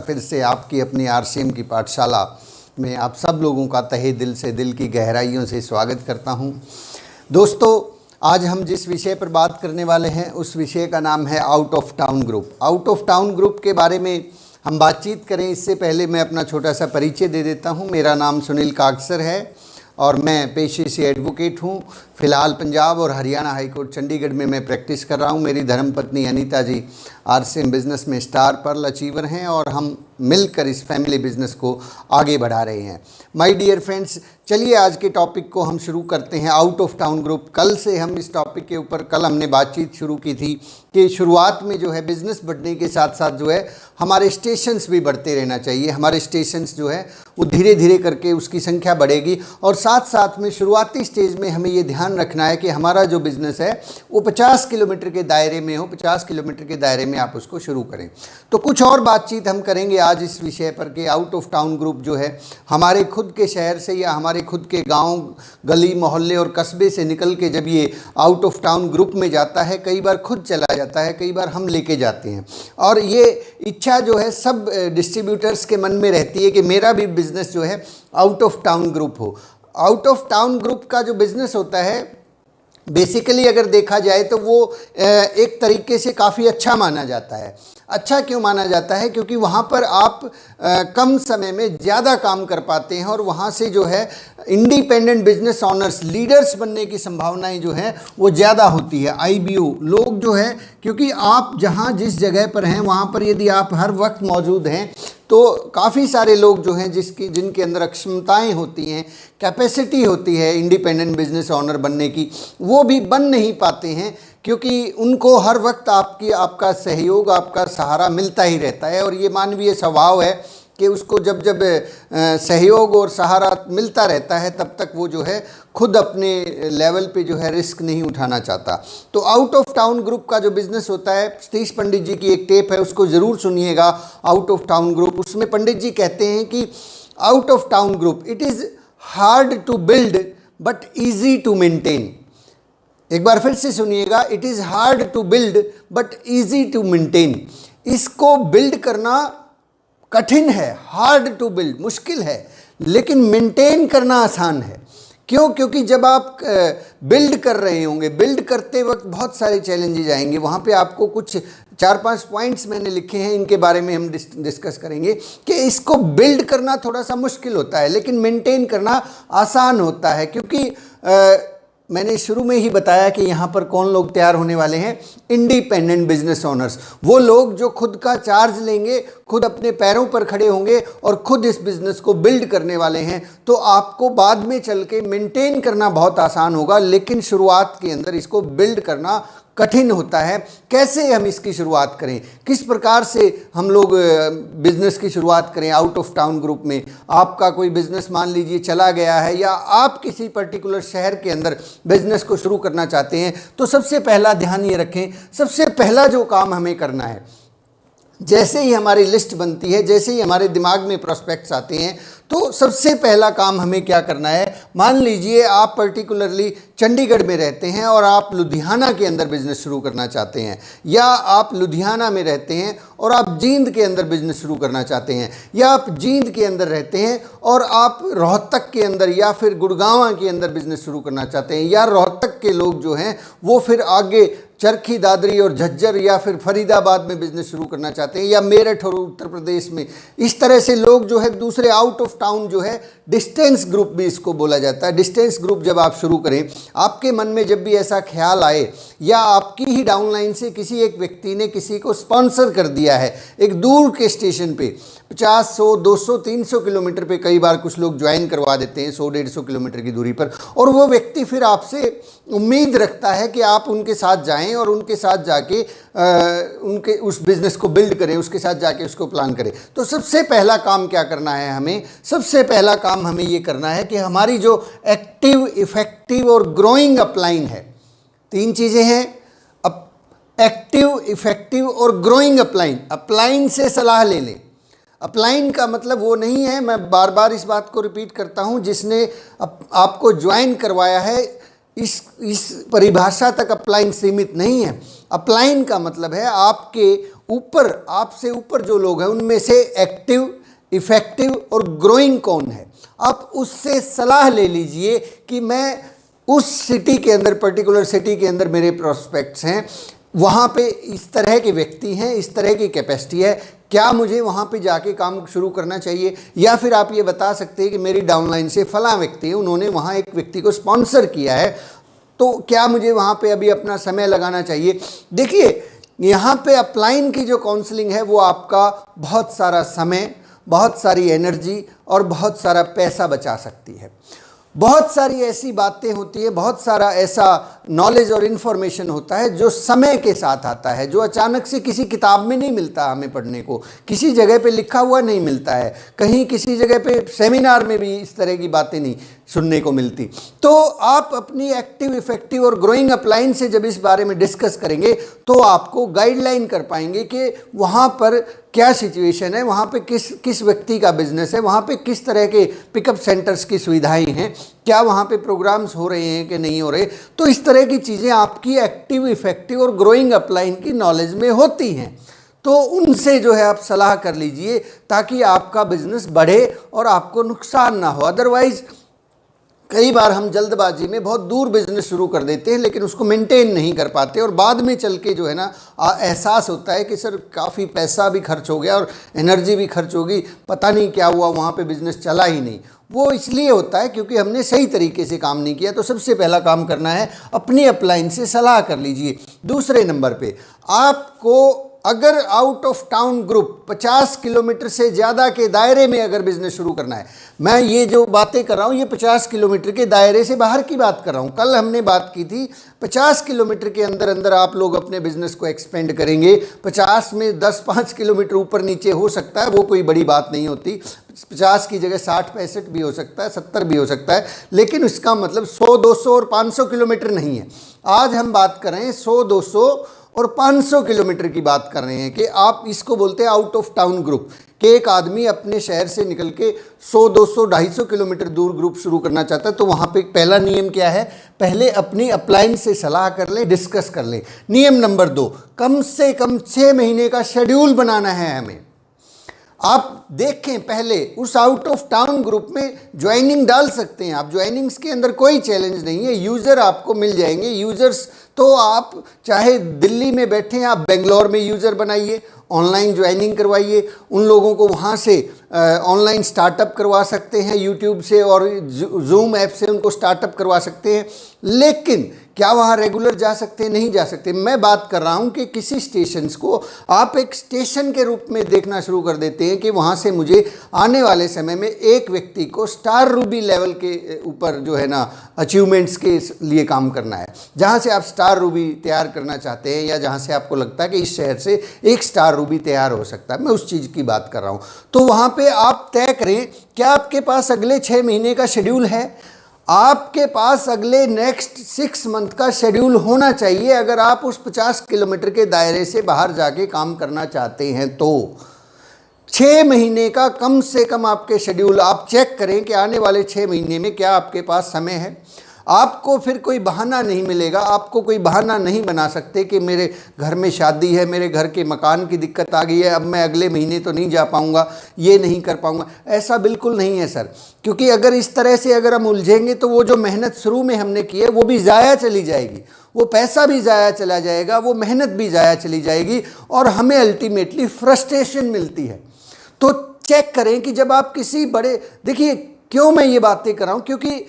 फिर से आपकी अपनी आरसीएम की पाठशाला में आप सब लोगों का तहे दिल से, दिल की गहराइयों से स्वागत करता हूं। दोस्तों, आज हम जिस विषय पर बात करने वाले हैं उस विषय का नाम है out of town group. Out of town group के बारे में हम बातचीत करें इससे पहले मैं अपना छोटा सा परिचय दे देता हूं। मेरा नाम सुनील कागसर है और मैं पेशे से एडवोकेट हूं। फ़िलहाल पंजाब और हरियाणा हाईकोर्ट चंडीगढ़ में मैं प्रैक्टिस कर रहा हूं। मेरी धर्मपत्नी अनीता जी आरसीएम बिज़नेस में स्टार पर्ल अचीवर हैं और हम मिलकर इस फैमिली बिज़नेस को आगे बढ़ा रहे हैं। माय डियर फ्रेंड्स, चलिए आज के टॉपिक को हम शुरू करते हैं। Out of town group. कल से हम इस टॉपिक के ऊपर कल हमने बातचीत शुरू की थी कि शुरुआत में जो है बिज़नेस बढ़ने के साथ साथ जो है हमारे स्टेशंस भी बढ़ते रहना चाहिए। हमारे स्टेशंस जो है वो धीरे धीरे करके उसकी संख्या बढ़ेगी और साथ साथ में शुरुआती स्टेज में हमें ये ध्यान रखना है कि हमारा जो बिज़नेस है वो 50 किलोमीटर के दायरे में हो। 50 किलोमीटर के दायरे में आप उसको शुरू करें। तो कुछ और बातचीत हम करेंगे आज इस विषय पर कि आउट ऑफ टाउन ग्रुप जो है हमारे खुद के शहर से या हमारे खुद के गांव, गली, मोहल्ले और कस्बे से निकल के जब ये आउट ऑफ टाउन ग्रुप में जाता है, कई बार खुद चला जाता है, कई बार हम लेके जाते हैं। और ये इच्छा जो है सब डिस्ट्रीब्यूटर्स के मन में रहती है कि मेरा भी बिज़नेस जो है आउट ऑफ टाउन ग्रुप हो। आउट ऑफ टाउन ग्रुप का जो बिज़नेस होता है बेसिकली अगर देखा जाए तो वो एक तरीके से काफ़ी अच्छा माना जाता है। अच्छा क्यों माना जाता है? क्योंकि वहाँ पर आप कम समय में ज़्यादा काम कर पाते हैं और वहाँ से जो है इंडिपेंडेंट बिजनेस ऑनर्स, लीडर्स बनने की संभावनाएं जो हैं वो ज़्यादा होती है। आईबीओ लोग जो है, क्योंकि आप जहाँ जिस जगह पर हैं वहाँ पर यदि आप हर वक्त मौजूद हैं तो काफ़ी सारे लोग जो हैं जिनके अंदर क्षमताएं होती हैं, कैपेसिटी होती है इंडिपेंडेंट बिजनेस ऑनर बनने की, वो भी बन नहीं पाते हैं क्योंकि उनको हर वक्त आपका सहयोग, आपका सहारा मिलता ही रहता है। और ये मानवीय स्वभाव है कि उसको जब सहयोग और सहारा मिलता रहता है तब तक वो जो है खुद अपने लेवल पे जो है रिस्क नहीं उठाना चाहता। तो आउट ऑफ टाउन ग्रुप का जो बिज़नेस होता है, सतीश पंडित जी की एक टेप है उसको ज़रूर सुनिएगा, आउट ऑफ टाउन ग्रुप। उसमें पंडित जी कहते हैं कि out of town group it is hard to build but easy to maintain. एक बार फिर से सुनिएगा, it is hard to build but easy to maintain. इसको बिल्ड करना कठिन है, हार्ड टू बिल्ड मुश्किल है, लेकिन मेंटेन करना आसान है। क्यों? क्योंकि जब आप बिल्ड कर रहे होंगे, बिल्ड करते वक्त बहुत सारे चैलेंजेस आएंगे। वहाँ पे आपको कुछ 4-5 पॉइंट्स मैंने लिखे हैं, इनके बारे में हम डिस्कस करेंगे कि इसको बिल्ड करना थोड़ा सा मुश्किल होता है लेकिन मेंटेन करना आसान होता है। क्योंकि मैंने शुरू में ही बताया कि यहाँ पर कौन लोग तैयार होने वाले हैं? Independent business owners. वो लोग जो खुद का चार्ज लेंगे, खुद अपने पैरों पर खड़े होंगे और खुद इस बिज़नेस को बिल्ड करने वाले हैं। तो आपको बाद में चल के मेंटेन करना बहुत आसान होगा, लेकिन शुरुआत के अंदर इसको बिल्ड करना कठिन होता है। कैसे हम इसकी शुरुआत करें, किस प्रकार से हम लोग बिज़नेस की शुरुआत करें आउट ऑफ टाउन ग्रुप में? आपका कोई बिज़नेस मान लीजिए चला गया है या आप किसी पर्टिकुलर शहर के अंदर बिज़नेस को शुरू करना चाहते हैं, तो सबसे पहला ध्यान ये रखें, सबसे पहला जो काम हमें करना है, जैसे ही हमारी लिस्ट बनती है, जैसे ही हमारे दिमाग में प्रोस्पेक्ट्स आते हैं, तो सबसे पहला काम हमें क्या करना है? मान लीजिए आप पर्टिकुलरली चंडीगढ़ में रहते हैं और आप लुधियाना के अंदर बिज़नेस शुरू करना चाहते हैं, या आप लुधियाना में रहते हैं और आप जींद के अंदर बिज़नेस शुरू करना चाहते हैं, या आप जींद के अंदर रहते हैं और आप रोहतक के अंदर या फिर गुड़गांव के अंदर बिज़नेस शुरू करना चाहते हैं, या रोहतक के लोग जो हैं वो फिर आगे चरखी दादरी और झज्जर या फिर फरीदाबाद में बिज़नेस शुरू करना चाहते हैं, या मेरठ और उत्तर प्रदेश में। इस तरह से लोग जो है दूसरे आउट ऑफ टाउन जो है डिस्टेंस ग्रुप भी इसको बोला जाता है। डिस्टेंस ग्रुप जब आप शुरू करें, आपके मन में जब भी ऐसा ख्याल आए या आपकी ही डाउनलाइन से किसी एक व्यक्ति ने किसी को स्पॉन्सर कर दिया है एक दूर के स्टेशन पे, 50, 100, 200, 300 किलोमीटर पे कई बार कुछ लोग ज्वाइन करवा देते हैं 100-150 किलोमीटर की दूरी पर, और वो व्यक्ति फिर आपसे उम्मीद रखता है कि आप उनके साथ जाएं और उनके साथ जाके उनके उस बिज़नेस को बिल्ड करें, उसके साथ जाके उसको प्लान करें। तो सबसे पहला काम क्या करना है हमें? सबसे पहला काम हमें ये करना है कि हमारी जो एक्टिव, इफेक्टिव और ग्रोइंग अपलाइन है, 3 चीज़ें हैं, एक्टिव, इफेक्टिव और ग्रोइंग अपलाइन। अपलाइन से सलाह ले लें। अपलाइन का मतलब वो नहीं है, मैं बार बार इस बात को रिपीट करता हूँ, जिसने आपको ज्वाइन करवाया है इस परिभाषा तक अपलाइन सीमित नहीं है। अपलाइन का मतलब है आपके ऊपर, आपसे ऊपर जो लोग हैं उनमें से एक्टिव, इफेक्टिव और ग्रोइंग कौन है। आप उससे सलाह ले लीजिए कि मैं उस सिटी के अंदर, पर्टिकुलर सिटी के अंदर मेरे प्रोस्पेक्ट्स हैं, वहाँ पे इस तरह के व्यक्ति हैं, इस तरह की कैपेसिटी है, क्या मुझे वहाँ पे जाके काम शुरू करना चाहिए। या फिर आप ये बता सकते हैं कि मेरी डाउनलाइन से फलां व्यक्ति है, उन्होंने वहाँ एक व्यक्ति को स्पॉन्सर किया है, तो क्या मुझे वहाँ पे अभी अपना समय लगाना चाहिए। देखिए, यहाँ पे अपलाइन की जो काउंसलिंग है वो आपका बहुत सारा समय, बहुत सारी एनर्जी और बहुत सारा पैसा बचा सकती है। बहुत सारी ऐसी बातें होती है, बहुत सारा ऐसा नॉलेज और इन्फॉर्मेशन होता है जो समय के साथ आता है, जो अचानक से किसी किताब में नहीं मिलता हमें पढ़ने को, किसी जगह पे लिखा हुआ नहीं मिलता है, कहीं किसी जगह पे सेमिनार में भी इस तरह की बातें नहीं सुनने को मिलती। तो आप अपनी एक्टिव, इफेक्टिव और ग्रोइंग अपलाइन से जब इस बारे में डिस्कस करेंगे तो आपको गाइडलाइन कर पाएंगे कि वहाँ पर क्या सिचुएशन है, वहाँ पे किस व्यक्ति का बिजनेस है, वहाँ पे किस तरह के पिकअप सेंटर्स की सुविधाएं हैं, क्या वहाँ पे प्रोग्राम्स हो रहे हैं कि नहीं हो रहे। तो इस तरह की चीज़ें आपकी एक्टिव, इफेक्टिव और ग्रोइंग अपलाइन की नॉलेज में होती हैं। तो उनसे जो है आप सलाह कर लीजिए ताकि आपका बिजनेस बढ़े और आपको नुकसान ना हो। अदरवाइज़ कई बार हम जल्दबाजी में बहुत दूर बिजनेस शुरू कर देते हैं लेकिन उसको मेंटेन नहीं कर पाते और बाद में चल के जो है ना एहसास होता है कि सर काफ़ी पैसा भी खर्च हो गया और एनर्जी भी खर्च होगी, पता नहीं क्या हुआ, वहाँ पे बिजनेस चला ही नहीं। वो इसलिए होता है क्योंकि हमने सही तरीके से काम नहीं किया। तो सबसे पहला काम करना है, अपनी अपलाइन से सलाह कर लीजिए। दूसरे नंबर पे, आपको अगर out of town group 50 kilometre से ज़्यादा के दायरे में अगर बिज़नेस शुरू करना है, मैं ये जो बातें कर रहा हूँ ये 50 किलोमीटर के दायरे से बाहर की बात कर रहा हूँ। कल हमने बात की थी 50 किलोमीटर के अंदर अंदर आप लोग अपने बिजनेस को एक्सपेंड करेंगे। 50 में 10-5 किलोमीटर ऊपर नीचे हो सकता है, वो कोई बड़ी बात नहीं होती। 50 की जगह 60-65 भी हो सकता है, 70 भी हो सकता है, लेकिन इसका मतलब 100-200 और 500 किलोमीटर नहीं है। आज हम बात कर रहे हैं 100-200 और 500 किलोमीटर की बात कर रहे हैं कि आप इसको बोलते हैं आउट ऑफ टाउन ग्रुप, कि एक आदमी अपने शहर से निकल के 100-200-250 किलोमीटर दूर ग्रुप शुरू करना चाहता है। तो वहाँ पे पहला नियम क्या है, पहले अपनी अपलाइन से सलाह कर लें, डिस्कस कर लें। नियम नंबर 2, कम से कम 6 महीने का शेड्यूल बनाना है हमें। आप देखें, पहले उस आउट ऑफ टाउन ग्रुप में ज्वाइनिंग डाल सकते हैं आप, ज्वाइनिंग्स के अंदर कोई चैलेंज नहीं है, यूज़र आपको मिल जाएंगे। यूज़र्स तो आप चाहे दिल्ली में बैठे हैं, आप बेंगलोर में यूज़र बनाइए, ऑनलाइन ज्वाइनिंग करवाइए, उन लोगों को वहाँ से ऑनलाइन स्टार्टअप करवा सकते हैं यूट्यूब से और जूम ऐप से उनको स्टार्टअप करवा सकते हैं। लेकिन क्या वहाँ रेगुलर जा सकते हैं? नहीं जा सकते। मैं बात कर रहा हूँ कि किसी स्टेशंस को आप एक स्टेशन के रूप में देखना शुरू कर देते हैं कि वहाँ से मुझे आने वाले समय में एक व्यक्ति को स्टार रूबी लेवल के ऊपर जो है ना अचीवमेंट्स के लिए काम करना है। जहाँ से आप स्टार रूबी तैयार करना चाहते हैं या जहाँ से आपको लगता है कि इस शहर से एक स्टार रूबी तैयार हो सकता है, मैं उस चीज़ की बात कर रहा हूँ। तो वहाँ पे आप तय करें, क्या आपके पास अगले 6 महीने का शेड्यूल है? आपके पास अगले नेक्स्ट 6 मंथ का शेड्यूल होना चाहिए अगर आप उस 50 किलोमीटर के दायरे से बाहर जाके काम करना चाहते हैं। तो 6 महीने का कम से कम आपके शेड्यूल आप चेक करें कि आने वाले 6 महीने में क्या आपके पास समय है। आपको फिर कोई बहाना नहीं मिलेगा, आपको कोई बहाना नहीं बना सकते कि मेरे घर में शादी है, मेरे घर के मकान की दिक्कत आ गई है, अब मैं अगले महीने तो नहीं जा पाऊंगा, ये नहीं कर पाऊंगा। ऐसा बिल्कुल नहीं है सर, क्योंकि अगर इस तरह से अगर हम उलझेंगे तो वो जो मेहनत शुरू में हमने की है वो भी ज़ाया चली जाएगी, वो पैसा भी ज़ाया चला जाएगा, वो मेहनत भी ज़ाया चली जाएगी और हमें अल्टीमेटली फ्रस्ट्रेशन मिलती है। तो चेक करें कि जब आप किसी बड़े, देखिए क्यों मैं ये बातें कर रहा हूँ, क्योंकि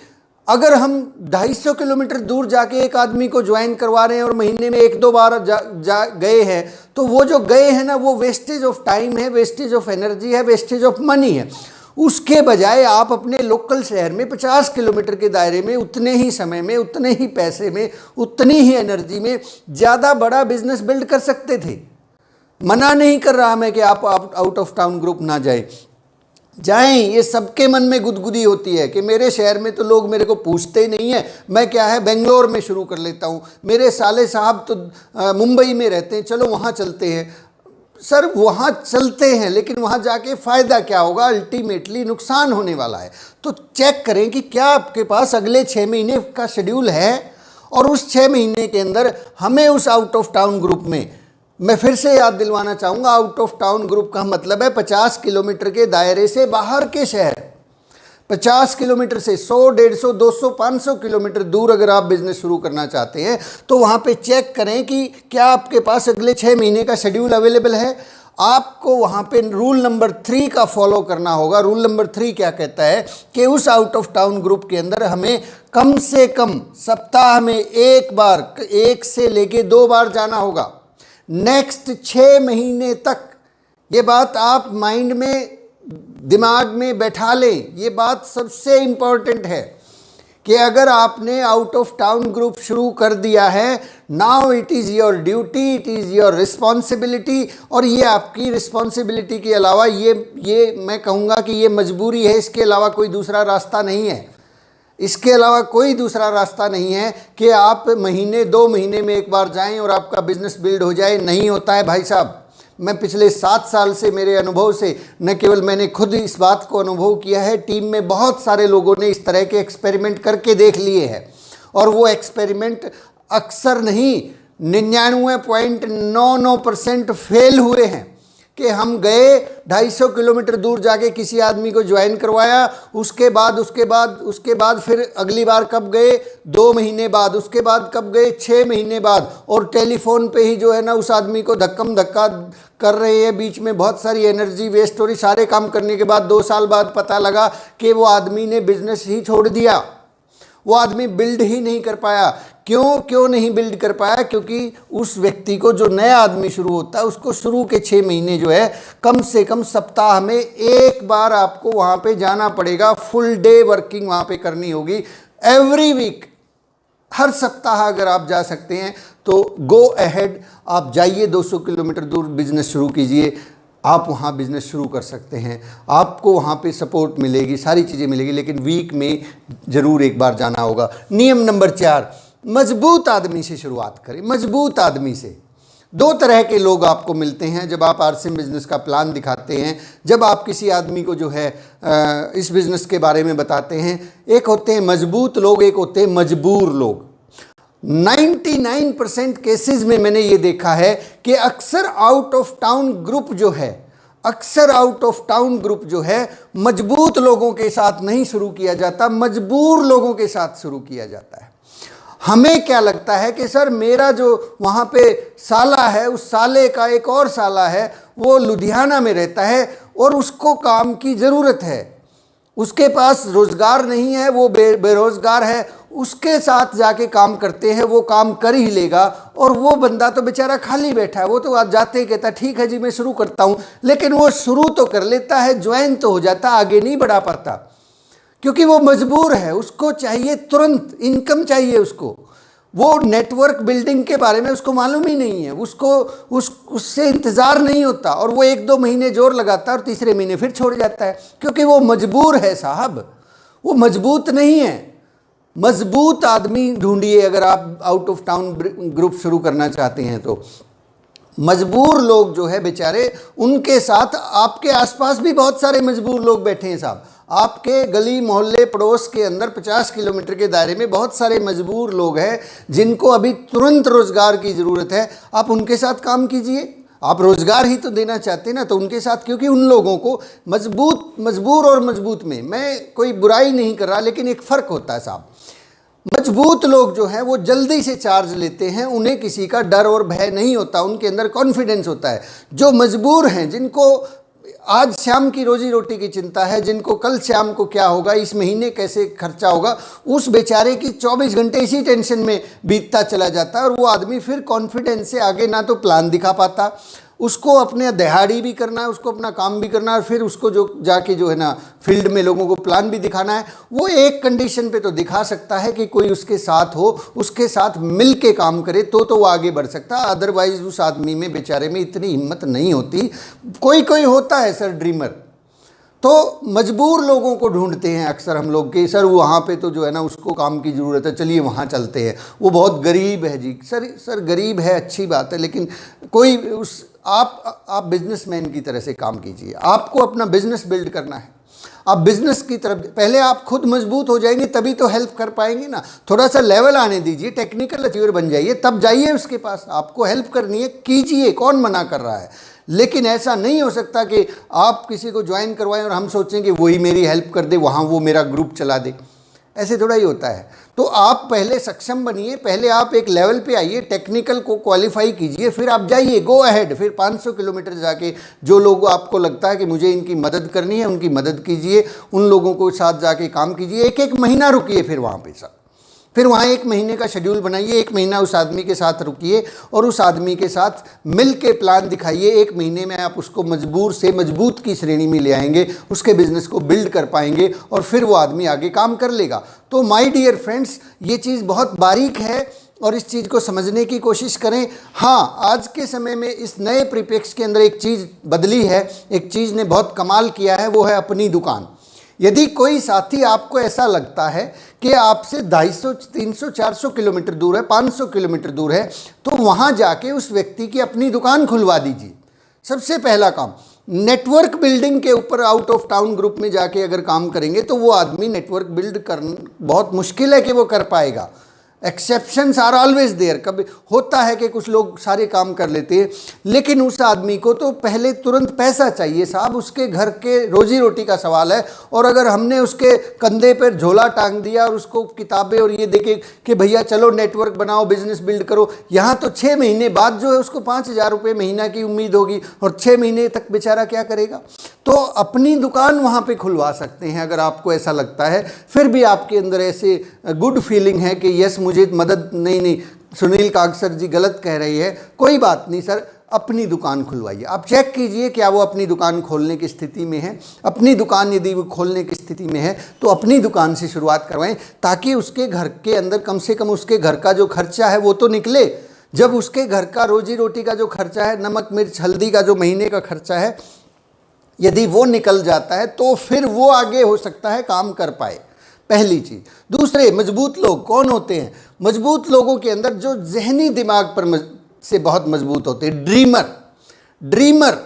अगर हम 250 किलोमीटर दूर जाके एक आदमी को ज्वाइन करवा रहे हैं और महीने में 1-2 बार गए हैं, तो वो जो गए हैं ना वो वेस्टेज ऑफ टाइम है, वेस्टेज ऑफ एनर्जी है, वेस्टेज ऑफ मनी है। उसके बजाय आप अपने लोकल शहर में 50 किलोमीटर के दायरे में उतने ही समय में, उतने ही पैसे में, उतनी ही एनर्जी में ज़्यादा बड़ा बिजनेस बिल्ड कर सकते थे। मना नहीं कर रहा मैं कि आप आउट ऑफ टाउन ग्रुप ना जाएं। ये सबके मन में गुदगुदी होती है कि मेरे शहर में तो लोग मेरे को पूछते ही नहीं है, मैं क्या है बेंगलोर में शुरू कर लेता हूँ, मेरे साले साहब तो मुंबई में रहते हैं, चलो वहाँ चलते हैं। सर वहाँ चलते हैं लेकिन वहाँ जाके फ़ायदा क्या होगा? अल्टीमेटली नुकसान होने वाला है। तो चेक करें कि क्या आपके पास अगले 6 महीने का शेड्यूल है और उस 6 महीने के अंदर हमें उस आउट ऑफ टाउन ग्रुप में मैं फिर से याद दिलवाना चाहूँगा, आउट ऑफ टाउन ग्रुप का मतलब है 50 किलोमीटर के दायरे से बाहर के शहर। 50 किलोमीटर से 100, 150, 200, 500 किलोमीटर दूर अगर आप बिजनेस शुरू करना चाहते हैं तो वहाँ पे चेक करें कि क्या आपके पास अगले 6 महीने का शेड्यूल अवेलेबल है। आपको वहाँ पे रूल नंबर 3 का फॉलो करना होगा। रूल नंबर 3 क्या कहता है कि उस आउट ऑफ टाउन ग्रुप के अंदर हमें कम से कम सप्ताह में 1 बार, 1 से लेके 2 बार जाना होगा, नेक्स्ट 6 महीने तक। ये बात आप माइंड में, दिमाग में बैठा लें। ये बात सबसे इम्पॉर्टेंट है कि अगर आपने आउट ऑफ टाउन ग्रुप शुरू कर दिया है, now it is your duty, it is your responsibility. और ये आपकी रिस्पॉन्सिबिलिटी के अलावा ये मैं कहूँगा कि ये मजबूरी है, इसके अलावा कोई दूसरा रास्ता नहीं है। इसके अलावा कोई दूसरा रास्ता नहीं है कि आप महीने 2 महीने में 1 बार जाएं और आपका बिजनेस बिल्ड हो जाए। नहीं होता है भाई साहब। मैं पिछले 7 साल से, मेरे अनुभव से, न केवल मैंने खुद इस बात को अनुभव किया है, टीम में बहुत सारे लोगों ने इस तरह के एक्सपेरिमेंट करके देख लिए हैं। और वो एक्सपेरिमेंट अक्सर नहीं, 99.99% फेल हुए हैं। कि हम गए 250 किलोमीटर दूर जाके किसी आदमी को ज्वाइन करवाया, उसके बाद फिर अगली बार कब गए, 2 महीने बाद, उसके बाद कब गए, 6 महीने बाद, और टेलीफोन पे ही जो है ना उस आदमी को धक्कम धक्का कर रहे हैं, बीच में बहुत सारी एनर्जी वेस्ट हो रही। सारे काम करने के बाद 2 साल बाद पता लगा कि वो आदमी ने बिजनेस ही छोड़ दिया, वो आदमी बिल्ड ही नहीं कर पाया। क्यों नहीं बिल्ड कर पाया? क्योंकि उस व्यक्ति को, जो नया आदमी शुरू होता है, उसको शुरू के 6 महीने जो है कम से कम सप्ताह में 1 बार आपको वहाँ पे जाना पड़ेगा। फुल डे वर्किंग वहाँ पे करनी होगी, एवरी वीक, हर सप्ताह अगर आप जा सकते हैं तो गो अहेड, आप जाइए, 200 किलोमीटर दूर बिजनेस शुरू कीजिए। आप वहाँ बिज़नेस शुरू कर सकते हैं, आपको वहाँ पे सपोर्ट मिलेगी, सारी चीज़ें मिलेगी, लेकिन वीक में ज़रूर 1 बार जाना होगा। नियम नंबर 4, मजबूत आदमी से शुरुआत करें। मजबूत आदमी से 2 तरह के लोग आपको मिलते हैं जब आप आरसीएम बिज़नेस का प्लान दिखाते हैं, जब आप किसी आदमी को जो है इस बिज़नेस के बारे में बताते हैं। एक होते हैं मजबूत लोग, एक होते हैं मजबूर लोग। 99% केसेस में मैंने ये देखा है कि अक्सर आउट ऑफ टाउन ग्रुप जो है मजबूत लोगों के साथ नहीं शुरू किया जाता, मजबूर लोगों के साथ शुरू किया जाता है। हमें क्या लगता है कि सर मेरा जो वहाँ पे साला है, उस साले का एक और साला है, वो लुधियाना में रहता है और उसको काम की ज़रूरत है, उसके पास रोज़गार नहीं है, वो बेरोज़गार है, उसके साथ जाके काम करते हैं, वो काम कर ही लेगा। और वो बंदा तो बेचारा खाली बैठा है, वो तो आज जाते ही कहता ठीक है जी मैं शुरू करता हूँ, लेकिन वो शुरू तो कर लेता है, ज्वाइन तो हो जाता, आगे नहीं बढ़ा पाता, क्योंकि वो मजबूर है। उसको चाहिए तुरंत इनकम चाहिए, उसको वो नेटवर्क बिल्डिंग के बारे में उसको मालूम ही नहीं है, उससे इंतज़ार नहीं होता, और वो 1-2 महीने जोर लगाता है और तीसरे महीने फिर छोड़ जाता है, क्योंकि वो मजबूर है साहब, वो मजबूत नहीं है। मजबूत आदमी ढूंढिए अगर आप आउट ऑफ टाउन ग्रुप शुरू करना चाहते हैं तो। मजबूर लोग जो है बेचारे, उनके साथ आपके आसपास भी बहुत सारे मजबूर लोग बैठे हैं साहब। आपके गली मोहल्ले पड़ोस के अंदर 50 किलोमीटर के दायरे में बहुत सारे मजबूर लोग हैं जिनको अभी तुरंत रोज़गार की ज़रूरत है। आप उनके साथ काम कीजिए, आप रोज़गार ही तो देना चाहते हैं ना, तो उनके साथ, क्योंकि उन लोगों को मजबूर और मजबूत में मैं कोई बुराई नहीं कर रहा, लेकिन एक फ़र्क होता है साहब। मजबूत लोग जो हैं वो जल्दी से चार्ज लेते हैं, उन्हें किसी का डर और भय नहीं होता, उनके अंदर कॉन्फिडेंस होता है। जो मजबूर हैं, जिनको आज शाम की रोजी रोटी की चिंता है, जिनको कल शाम को क्या होगा, इस महीने कैसे खर्चा होगा, उस बेचारे की 24 घंटे इसी टेंशन में बीतता चला जाता है। और वो आदमी फिर कॉन्फिडेंस से आगे ना तो प्लान दिखा पाता, उसको अपने दिहाड़ी भी करना है, उसको अपना काम भी करना है, और फिर उसको जो जाके जो है ना फील्ड में लोगों को प्लान भी दिखाना है। वो एक कंडीशन पे तो दिखा सकता है कि कोई उसके साथ हो, उसके साथ मिल के काम करे, तो वो आगे बढ़ सकता है। अदरवाइज उस आदमी में, बेचारे में इतनी हिम्मत नहीं होती। कोई होता है सर ड्रीमर, तो मजबूर लोगों को ढूंढते हैं अक्सर हम लोग कि सर वहाँ पे तो जो है ना उसको काम की ज़रूरत है, चलिए वहाँ चलते हैं, वो बहुत गरीब है जी। सर गरीब है, अच्छी बात है, लेकिन कोई आप बिजनेसमैन की तरह से काम कीजिए। आपको अपना बिजनेस बिल्ड करना है, आप बिजनेस की तरफ, पहले आप खुद मजबूत हो जाएंगे तभी तो हेल्प कर पाएंगे ना। थोड़ा सा लेवल आने दीजिए, टेक्निकल अचीवर बन जाइए, तब जाइए उसके पास। आपको हेल्प करनी है, कीजिए, कौन मना कर रहा है। लेकिन ऐसा नहीं हो सकता कि आप किसी को ज्वाइन करवाएं और हम सोचें कि वही मेरी हेल्प कर दे, वहाँ वो मेरा ग्रुप चला दे। ऐसे थोड़ा ही होता है। तो आप पहले सक्षम बनिए, पहले आप एक लेवल पे आइए, टेक्निकल को क्वालिफाई कीजिए, फिर आप जाइए, गो अहेड। फिर 500 किलोमीटर जाके जो लोग आपको लगता है कि मुझे इनकी मदद करनी है, उनकी मदद कीजिए, उन लोगों को साथ जाके काम कीजिए। एक एक महीना रुकिए फिर वहाँ पे सब, फिर वहाँ 1 महीने का शेड्यूल बनाइए, 1 महीना उस आदमी के साथ रुकिए और उस आदमी के साथ मिल के प्लान दिखाइए। 1 महीने में आप उसको मजबूर से मजबूत की श्रेणी में ले आएंगे, उसके बिजनेस को बिल्ड कर पाएंगे और फिर वो आदमी आगे काम कर लेगा। तो माय डियर फ्रेंड्स, ये चीज़ बहुत बारीक है और इस चीज़ को समझने की कोशिश करें। हाँ, आज के समय में इस नए परिप्रेक्ष्य के अंदर एक चीज़ बदली है, एक चीज़ ने बहुत कमाल किया है, वो है अपनी दुकान। यदि कोई साथी आपको ऐसा लगता है कि आपसे 250, 300, 400 किलोमीटर दूर है, 500 किलोमीटर दूर है, तो वहाँ जाके उस व्यक्ति की अपनी दुकान खुलवा दीजिए। सबसे पहला काम, नेटवर्क बिल्डिंग के ऊपर आउट ऑफ टाउन ग्रुप में जाके अगर काम करेंगे तो वो आदमी नेटवर्क बिल्ड करना बहुत मुश्किल है कि वो कर पाएगा। Exceptions are always there. कभी होता है कि कुछ लोग सारे काम कर लेते हैं, लेकिन उस आदमी को तो पहले तुरंत पैसा चाहिए साहब, उसके घर के रोजी रोटी का सवाल है। और अगर हमने उसके कंधे पर झोला टांग दिया और उसको किताबें और ये देखे कि भैया चलो नेटवर्क बनाओ, बिजनेस बिल्ड करो, यहाँ तो 6 महीने बाद जो है उसको 5,000 रुपये महीना की उम्मीद होगी और 6 महीने तक बेचारा क्या करेगा। तो अपनी दुकान वहाँ पे खुलवा सकते हैं अगर आपको ऐसा लगता है, फिर भी आपके अंदर ऐसे गुड फीलिंग है कि यस मुझे मदद, नहीं सुनील कागसर जी गलत कह रही है, कोई बात नहीं सर, अपनी दुकान खुलवाइए। आप चेक कीजिए क्या वो अपनी दुकान खोलने की स्थिति में है। अपनी दुकान यदि वो खोलने की स्थिति में है तो अपनी दुकान से शुरुआत करवाएं, ताकि उसके घर के अंदर कम से कम उसके घर का जो खर्चा है वो तो निकले। जब उसके घर का रोजी रोटी का जो खर्चा है, नमक मिर्च हल्दी का जो महीने का खर्चा है, यदि वो निकल जाता है तो फिर वो आगे हो सकता है काम कर पाए। पहली चीज़। दूसरे, मजबूत लोग कौन होते हैं? मजबूत लोगों के अंदर जो जहनी दिमाग पर से बहुत मजबूत होते हैं, ड्रीमर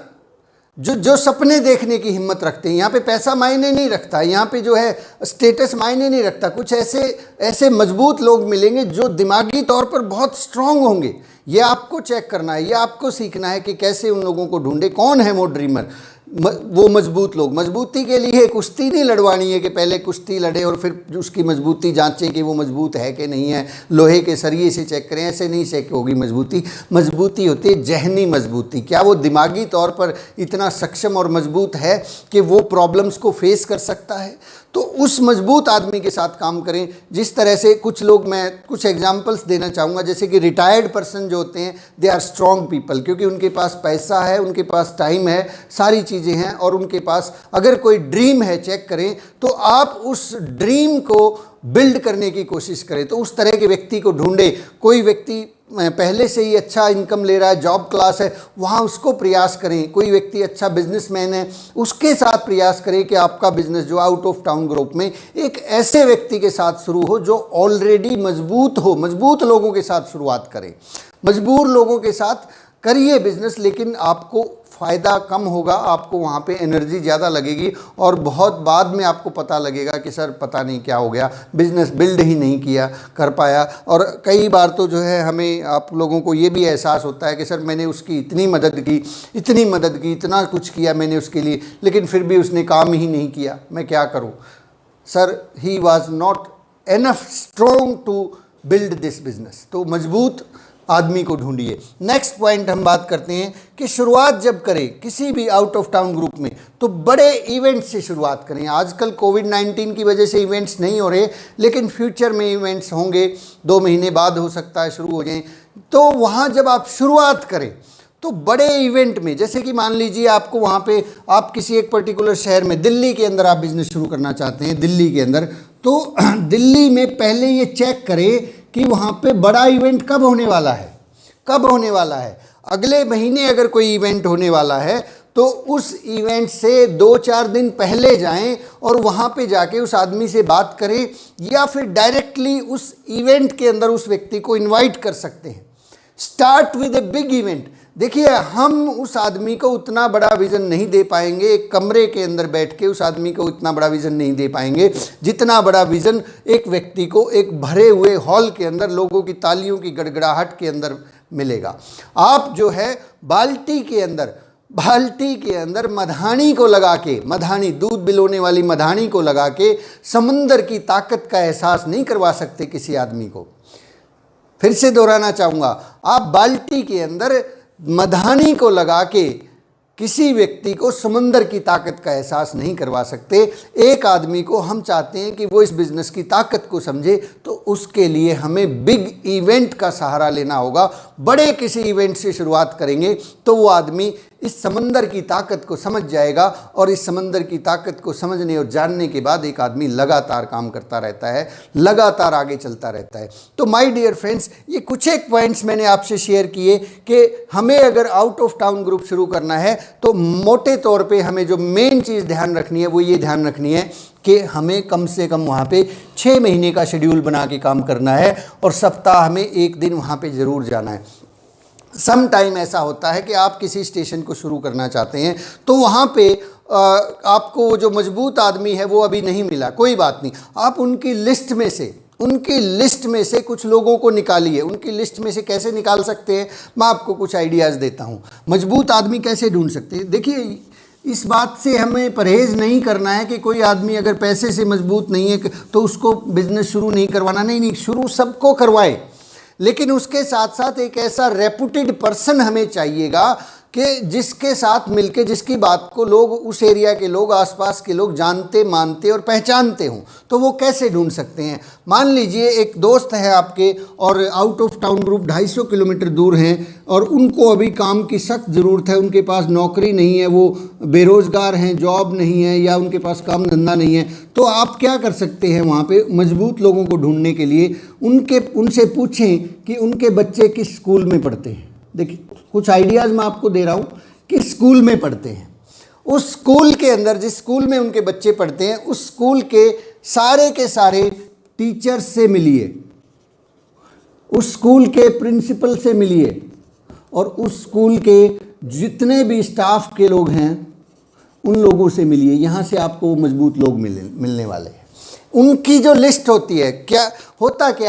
जो सपने देखने की हिम्मत रखते हैं। यहाँ पे पैसा मायने नहीं रखता, यहाँ पे जो है स्टेटस मायने नहीं रखता। कुछ ऐसे मजबूत लोग मिलेंगे जो दिमागी तौर पर बहुत स्ट्रांग होंगे। ये आपको चेक करना है, ये आपको सीखना है कि कैसे उन लोगों को ढूंढे। कौन है वो ड्रीमर, वो मजबूत लोग? मजबूती के लिए कुश्ती नहीं लड़वानी है कि पहले कुश्ती लड़े और फिर उसकी मजबूती जांचें कि वो मजबूत है कि नहीं है, लोहे के सरिये से चेक करें, ऐसे नहीं चेक होगी मजबूती। मजबूती होती है जहनी मजबूती। क्या वो दिमागी तौर पर इतना सक्षम और मजबूत है कि वो प्रॉब्लम्स को फेस कर सकता है? तो उस मजबूत आदमी के साथ काम करें। जिस तरह से कुछ लोग, मैं कुछ एग्जांपल्स देना चाहूँगा, जैसे कि रिटायर्ड पर्सन जो होते हैं, दे आर स्ट्रॉन्ग पीपल, क्योंकि उनके पास पैसा है, उनके पास टाइम है, सारी चीज़ें हैं, और उनके पास अगर कोई ड्रीम है, चेक करें तो आप उस ड्रीम को बिल्ड करने की कोशिश करें। तो उस तरह के व्यक्ति को ढूंढे। कोई व्यक्ति पहले से ही अच्छा इनकम ले रहा है, जॉब क्लास है, वहाँ उसको प्रयास करें। कोई व्यक्ति अच्छा बिजनेसमैन है, उसके साथ प्रयास करें कि आपका बिजनेस जो आउट ऑफ टाउन ग्रुप में एक ऐसे व्यक्ति के साथ शुरू हो जो ऑलरेडी मजबूत हो। मजबूत लोगों के साथ शुरुआत करें, मजबूर लोगों के साथ करिए बिजनेस, लेकिन आपको फ़ायदा कम होगा, आपको वहाँ पे एनर्जी ज़्यादा लगेगी और बहुत बाद में आपको पता लगेगा कि सर पता नहीं क्या हो गया, बिज़नेस बिल्ड ही नहीं किया, कर पाया। और कई बार तो जो है हमें, आप लोगों को ये भी एहसास होता है कि सर मैंने उसकी इतनी मदद की, इतना कुछ किया मैंने उसके लिए, लेकिन फिर भी उसने काम ही नहीं किया, मैं क्या करूँ? Sir he was not enough strong to build this business. तो मजबूत आदमी को ढूंढिए। नेक्स्ट पॉइंट हम बात करते हैं कि शुरुआत जब करें किसी भी आउट ऑफ टाउन ग्रुप में तो बड़े इवेंट से शुरुआत करें। आजकल कोविड-19 की वजह से इवेंट्स नहीं हो रहे, लेकिन फ्यूचर में इवेंट्स होंगे, 2 महीने बाद हो सकता है शुरू हो जाएं। तो वहाँ जब आप शुरुआत करें तो बड़े इवेंट में, जैसे कि मान लीजिए आपको वहाँ पे, आप किसी एक पर्टिकुलर शहर में, दिल्ली के अंदर आप बिजनेस शुरू करना चाहते हैं, दिल्ली के अंदर, तो दिल्ली में पहले ये चेक करें कि वहाँ पे बड़ा इवेंट कब होने वाला है। अगले महीने अगर कोई इवेंट होने वाला है तो उस इवेंट से 2-4 दिन पहले जाएं और वहाँ पे जाके उस आदमी से बात करें, या फिर डायरेक्टली उस इवेंट के अंदर उस व्यक्ति को इनवाइट कर सकते हैं। Start with a big event. देखिए, हम उस आदमी को उतना बड़ा विज़न नहीं दे पाएंगे, एक कमरे के अंदर बैठ के उस आदमी को इतना बड़ा विज़न नहीं दे पाएंगे जितना बड़ा विज़न एक व्यक्ति को एक भरे हुए हॉल के अंदर लोगों की तालियों की गड़गड़ाहट के अंदर मिलेगा। आप जो है बाल्टी के अंदर मधानी को लगा के, मधानी दूध बिलोने वाली मधानी को लगा के समंदर की ताकत का एहसास नहीं करवा सकते किसी आदमी को। फिर से दोहराना चाहूँगा, आप बाल्टी के अंदर मधानी को लगा के किसी व्यक्ति को समंदर की ताकत का एहसास नहीं करवा सकते। एक आदमी को हम चाहते हैं कि वो इस बिज़नेस की ताकत को समझे, तो उसके लिए हमें बिग इवेंट का सहारा लेना होगा। बड़े किसी इवेंट से शुरुआत करेंगे तो वो आदमी इस समंदर की ताकत को समझ जाएगा, और इस समंदर की ताकत को समझने और जानने के बाद एक आदमी लगातार काम करता रहता है, लगातार आगे चलता रहता है। तो माय डियर फ्रेंड्स, ये कुछ एक पॉइंट्स मैंने आपसे शेयर किए कि हमें अगर आउट ऑफ टाउन ग्रुप शुरू करना है तो मोटे तौर पे हमें जो मेन चीज़ ध्यान रखनी है वो ये ध्यान रखनी है कि हमें कम से कम वहाँ पे 6 महीने का शेड्यूल बना के काम करना है, और सप्ताह में एक दिन वहाँ पे ज़रूर जाना है। सम टाइम ऐसा होता है कि आप किसी स्टेशन को शुरू करना चाहते हैं तो वहाँ पे आपको वो जो मजबूत आदमी है वो अभी नहीं मिला, कोई बात नहीं, आप उनकी लिस्ट में से कुछ लोगों को निकालिए। उनकी लिस्ट में से कैसे निकाल सकते हैं, मैं आपको कुछ आइडियाज़ देता हूँ। मजबूत आदमी कैसे ढूंढ सकते हैं? देखिए, इस बात से हमें परहेज़ नहीं करना है कि कोई आदमी अगर पैसे से मजबूत नहीं है तो उसको बिज़नेस शुरू नहीं करवाना। नहीं, शुरू सबको करवाए, लेकिन उसके साथ साथ एक ऐसा रेपुटेड पर्सन हमें चाहिएगा कि जिसके साथ मिलके, जिसकी बात को लोग, उस एरिया के लोग, आसपास के लोग जानते, मानते और पहचानते हों। तो वो कैसे ढूंढ सकते हैं? मान लीजिए एक दोस्त है आपके और out of town group 250 kilometre दूर हैं और उनको अभी काम की सख्त ज़रूरत है, उनके पास नौकरी नहीं है, वो बेरोज़गार हैं, जॉब नहीं है या उनके पास काम धंधा नहीं है। तो आप क्या कर सकते हैं वहाँ पे मजबूत लोगों को ढूंढने के लिए? उनसे पूछें कि उनके बच्चे किस स्कूल में पढ़ते हैं। देखिए, कुछ आइडियाज़ मैं आपको दे रहा हूँ कि स्कूल में पढ़ते हैं। उस स्कूल के अंदर, जिस स्कूल में उनके बच्चे पढ़ते हैं, उस स्कूल के सारे टीचर्स से मिलिए, उस स्कूल के प्रिंसिपल से मिलिए, और उस स्कूल के जितने भी स्टाफ के लोग हैं उन लोगों से मिलिए। यहाँ से आपको मजबूत लोग मिलने वाले हैं। उनकी जो लिस्ट होती है, क्या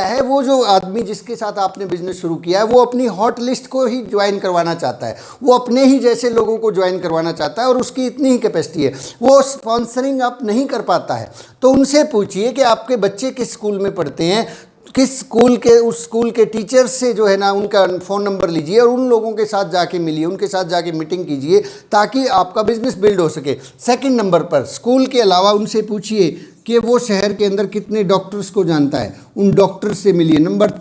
है, वो जो आदमी जिसके साथ आपने बिजनेस शुरू किया है वो अपनी हॉट लिस्ट को ही ज्वाइन करवाना चाहता है, वो अपने ही जैसे लोगों को ज्वाइन करवाना चाहता है, और उसकी इतनी ही कैपेसिटी है, वो स्पॉन्सरिंग आप नहीं कर पाता है। तो उनसे पूछिए कि आपके बच्चे किस स्कूल में पढ़ते हैं, किस स्कूल के, उस स्कूल के टीचर्स से जो है ना उनका फ़ोन नंबर लीजिए और उन लोगों के साथ जाके मिलिए, उनके साथ जाके मीटिंग कीजिए ताकि आपका बिजनेस बिल्ड हो सके। सेकंड नंबर पर, स्कूल के अलावा उनसे पूछिए कि वो शहर के अंदर कितने डॉक्टर्स को जानता है, उन डॉक्टर्स से मिलिए। नंबर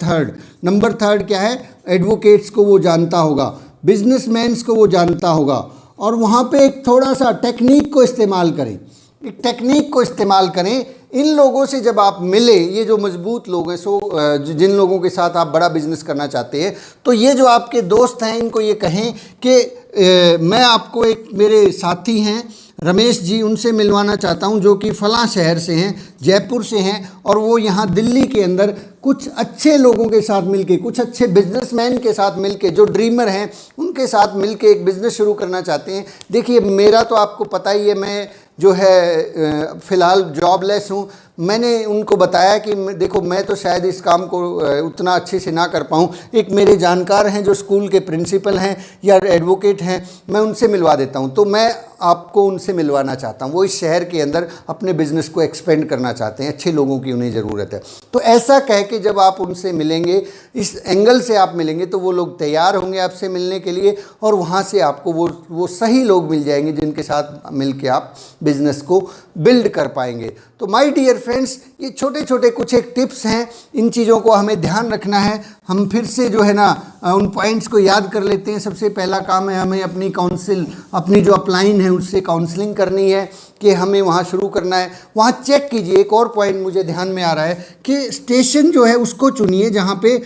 थर्ड क्या है, एडवोकेट्स को वो जानता होगा, बिजनेसमैन्स को वो जानता होगा, और वहाँ पे एक थोड़ा सा टेक्निक को इस्तेमाल करें। इन लोगों से जब आप मिले, ये जो मजबूत लोग हैं, जिन लोगों के साथ आप बड़ा बिजनेस करना चाहते हैं, तो ये जो आपके दोस्त हैं इनको ये कहें कि मैं आपको, एक मेरे साथी हैं रमेश जी, उनसे मिलवाना चाहता हूं जो कि फ़लाँ शहर से हैं, जयपुर से हैं, और वो यहाँ दिल्ली के अंदर कुछ अच्छे लोगों के साथ मिलके, कुछ अच्छे बिजनेसमैन के साथ मिलके, जो ड्रीमर हैं उनके साथ मिलके एक बिज़नेस शुरू करना चाहते हैं। देखिए, मेरा तो आपको पता ही है, मैं जो है फ़िलहाल जॉबलेस हूँ। मैंने उनको बताया कि देखो, मैं तो शायद इस काम को उतना अच्छे से ना कर पाऊँ, एक मेरे जानकार हैं जो स्कूल के प्रिंसिपल हैं या एडवोकेट हैं, मैं उनसे मिलवा देता हूँ। तो मैं आपको उनसे मिलवाना चाहता हूँ। वो इस शहर के अंदर अपने बिज़नेस को एक्सपेंड करना चाहते हैं, अच्छे लोगों की उन्हें ज़रूरत है। तो ऐसा कह के जब आप उनसे मिलेंगे, इस एंगल से आप मिलेंगे, तो वो लोग तैयार होंगे आपसे मिलने के लिए, और वहाँ से आपको वो सही लोग मिल जाएंगे जिनके साथ मिल के आप बिज़नेस को बिल्ड कर पाएंगे। तो माय डियर फ्रेंड्स, ये छोटे छोटे कुछ एक टिप्स हैं, इन चीज़ों को हमें ध्यान रखना है। हम फिर से जो है ना उन पॉइंट्स को याद कर लेते हैं। सबसे पहला काम है हमें अपनी जो अपलाइन है उससे काउंसलिंग करनी है कि हमें वहाँ शुरू करना है। वहाँ चेक कीजिए, एक और पॉइंट मुझे ध्यान में आ रहा है कि स्टेशन जो है उसको चुनिए जहाँ पे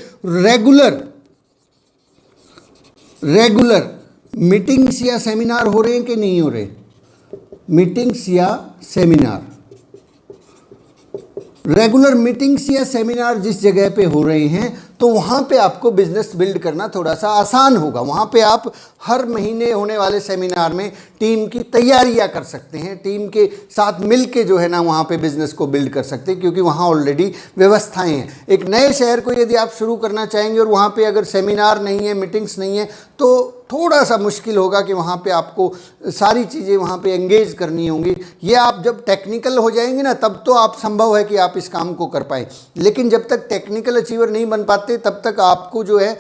रेगुलर मीटिंग्स या सेमिनार हो रहे हैं कि नहीं हो रहे। मीटिंग्स या सेमिनार, रेगुलर मीटिंग्स या सेमिनार जिस जगह पे हो रहे हैं, तो तो वहाँ पे आपको बिजनेस बिल्ड करना थोड़ा सा आसान होगा। वहाँ पे आप हर महीने होने वाले सेमिनार में टीम की तैयारियाँ कर सकते हैं, टीम के साथ मिल के जो है ना वहाँ पे बिजनेस को बिल्ड कर सकते हैं, क्योंकि वहाँ ऑलरेडी व्यवस्थाएं हैं। एक नए शहर को यदि आप शुरू करना चाहेंगे और वहाँ पे अगर सेमिनार नहीं है, मीटिंग्स नहीं है, तो थोड़ा सा मुश्किल होगा कि वहाँ पे आपको सारी चीज़ें वहाँ पे एंगेज करनी होंगी। ये आप जब टेक्निकल हो जाएंगे ना, तब तो आप संभव है कि आप इस काम को कर पाएँ, लेकिन जब तक टेक्निकल अचीवर नहीं बन पाते तब तक आपको जो है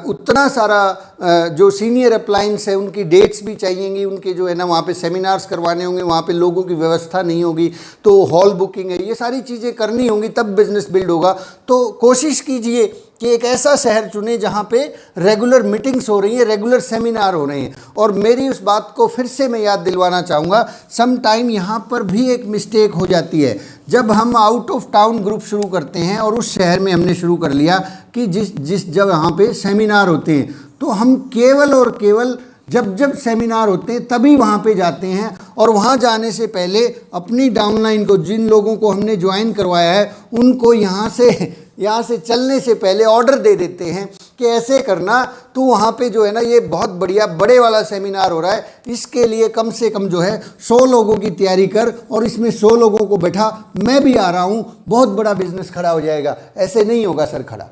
उतना सारा जो सीनियर अप्लायंस है उनकी डेट्स भी चाहिएंगी, उनके जो है ना वहाँ पे सेमिनार्स करवाने होंगे, वहाँ पे लोगों की व्यवस्था नहीं होगी, तो हॉल बुकिंग है, ये सारी चीज़ें करनी होंगी, तब बिजनेस बिल्ड होगा। तो कोशिश कीजिए कि एक ऐसा शहर चुने जहाँ पे रेगुलर मीटिंग्स हो रही हैं, रेगुलर सेमिनार हो रहे हैं। और मेरी उस बात को फिर से मैं याद दिलवाना चाहूँगा, सम टाइम यहाँ पर भी एक मिस्टेक हो जाती है। जब हम आउट ऑफ टाउन ग्रुप शुरू करते हैं और उस शहर में हमने शुरू कर लिया कि जब यहाँ पे सेमिनार होते हैं, तो हम केवल और केवल जब सेमिनार होते हैं तभी वहाँ पे जाते हैं, और वहाँ जाने से पहले अपनी डाउनलाइन को, जिन लोगों को हमने ज्वाइन करवाया है, उनको यहाँ से चलने से पहले ऑर्डर दे देते हैं कि ऐसे करना, तो वहाँ पे जो है ना ये बहुत बढ़िया बड़े वाला सेमिनार हो रहा है, इसके लिए कम से कम जो है 100 लोगों की तैयारी कर, और इसमें 100 लोगों को बैठा, मैं भी आ रहा हूँ, बहुत बड़ा बिजनेस खड़ा हो जाएगा। ऐसे नहीं होगा सर खड़ा,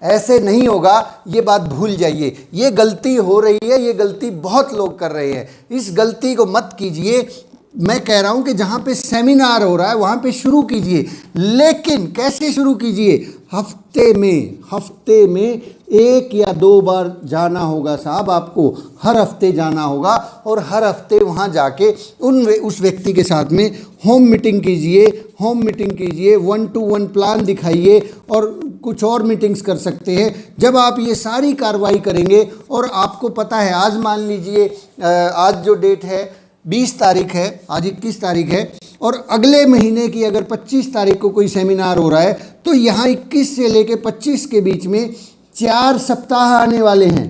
ऐसे नहीं होगा, ये बात भूल जाइए। ये गलती हो रही है, ये गलती बहुत लोग कर रहे हैं, इस गलती को मत कीजिए। मैं कह रहा हूं कि जहां पे सेमिनार हो रहा है वहां पे शुरू कीजिए, लेकिन कैसे शुरू कीजिए? हफ्ते में 1 या 2 बार जाना होगा साहब, आपको हर हफ्ते जाना होगा, और हर हफ्ते वहां जाके उस व्यक्ति के साथ में होम मीटिंग कीजिए, 1-to-1 प्लान दिखाइए, और कुछ और मीटिंग्स कर सकते हैं। जब आप ये सारी कार्रवाई करेंगे, और आपको पता है आज मान लीजिए आज जो डेट है 20 तारीख है, आज 21 तारीख है, और अगले महीने की अगर 25 तारीख को कोई सेमिनार हो रहा है, तो यहाँ 21 से लेके 25 के बीच में 4 सप्ताह आने वाले हैं।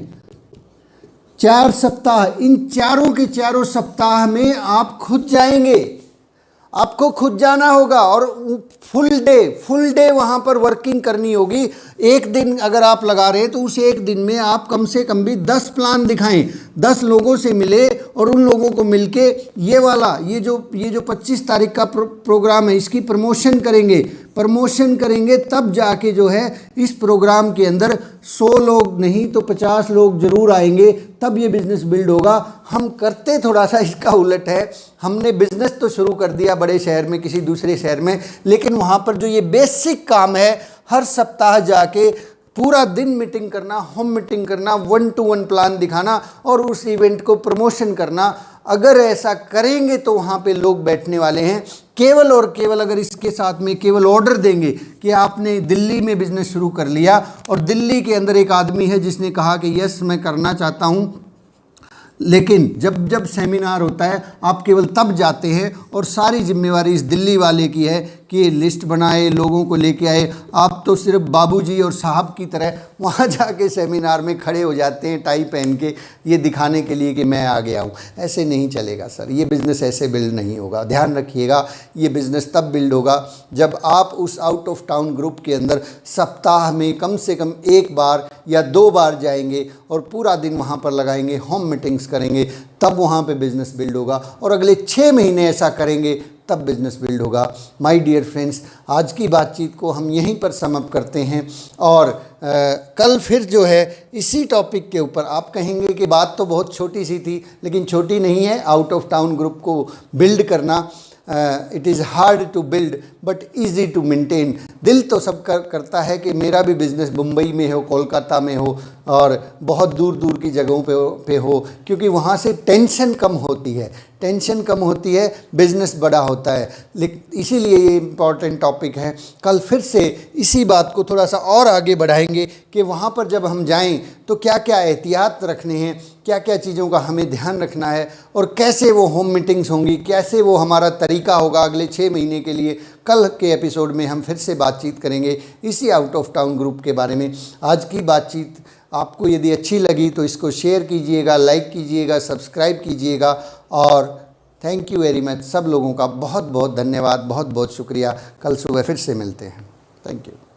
4 सप्ताह, इन चारों के चारों सप्ताह में आप खुद जाएंगे, आपको खुद जाना होगा, और फुल डे वहाँ पर वर्किंग करनी होगी। एक दिन अगर आप लगा रहे हैं तो उस एक दिन में आप कम से कम भी 10 प्लान दिखाएं, 10 लोगों से मिले, और उन लोगों को मिलके ये जो 25 तारीख का प्रोग्राम है, इसकी प्रमोशन करेंगे, तब जाके जो है इस प्रोग्राम के अंदर 100 लोग नहीं तो 50 लोग जरूर आएंगे, तब ये बिज़नेस बिल्ड होगा। हम करते थोड़ा सा इसका उलट है। हमने बिज़नेस तो शुरू कर दिया बड़े शहर में, किसी दूसरे शहर में, लेकिन वहाँ पर जो ये बेसिक काम है, हर सप्ताह जाके पूरा दिन मीटिंग करना, होम मीटिंग करना, 1-to-1 प्लान दिखाना, और उस इवेंट को प्रमोशन करना, अगर ऐसा करेंगे तो वहाँ पे लोग बैठने वाले हैं। केवल और केवल अगर इसके साथ में केवल ऑर्डर देंगे कि आपने दिल्ली में बिज़नेस शुरू कर लिया, और दिल्ली के अंदर एक आदमी है जिसने कहा कि यस मैं करना चाहता हूँ, लेकिन जब सेमिनार होता है आप केवल तब जाते हैं, और सारी जिम्मेवारी इस दिल्ली वाले की है कि लिस्ट बनाए, लोगों को लेके आए। आप तो सिर्फ बाबूजी और साहब की तरह वहाँ जाके सेमिनार में खड़े हो जाते हैं टाई पहन के, ये दिखाने के लिए कि मैं आ गया हूँ। ऐसे नहीं चलेगा सर, ये बिज़नेस ऐसे बिल्ड नहीं होगा। ध्यान रखिएगा, ये बिज़नेस तब बिल्ड होगा जब आप उस आउट ऑफ टाउन ग्रुप के अंदर सप्ताह में कम से कम 1 बार या 2 बार जाएंगे, और पूरा दिन वहाँ पर लगाएंगे, होम मीटिंग्स करेंगे, तब वहाँ पे बिज़नेस बिल्ड होगा। और अगले 6 महीने ऐसा करेंगे, तब बिज़नेस बिल्ड होगा। माय डियर फ्रेंड्स, आज की बातचीत को हम यहीं पर समअप करते हैं, और कल फिर जो है इसी टॉपिक के ऊपर। आप कहेंगे कि बात तो बहुत छोटी सी थी, लेकिन छोटी नहीं है। आउट ऑफ टाउन ग्रुप को बिल्ड करना, it is hard to build but easy to maintain. दिल तो सब करता है कि मेरा भी बिज़नेस मुंबई में हो, कोलकाता में हो, और बहुत दूर दूर की जगहों पे हो, क्योंकि वहाँ से टेंशन कम होती है, बिज़नेस बड़ा होता है। लेकिन इसीलिए ये इम्पॉर्टेंट टॉपिक है। कल फिर से इसी बात को थोड़ा सा और आगे बढ़ाएंगे कि वहाँ पर जब हम जाएं तो क्या क्या एहतियात रखने हैं, क्या क्या चीज़ों का हमें ध्यान रखना है, और कैसे वो होम मीटिंग्स होंगी, कैसे वो हमारा तरीका होगा अगले 6 महीने के लिए। कल के एपिसोड में हम फिर से बातचीत करेंगे इसी आउट ऑफ टाउन ग्रुप के बारे में। आज की बातचीत आपको यदि अच्छी लगी तो इसको शेयर कीजिएगा, लाइक कीजिएगा, सब्सक्राइब कीजिएगा, और थैंक यू वेरी मच। सब लोगों का बहुत बहुत धन्यवाद, बहुत बहुत शुक्रिया। कल सुबह फिर से मिलते हैं। Thank you.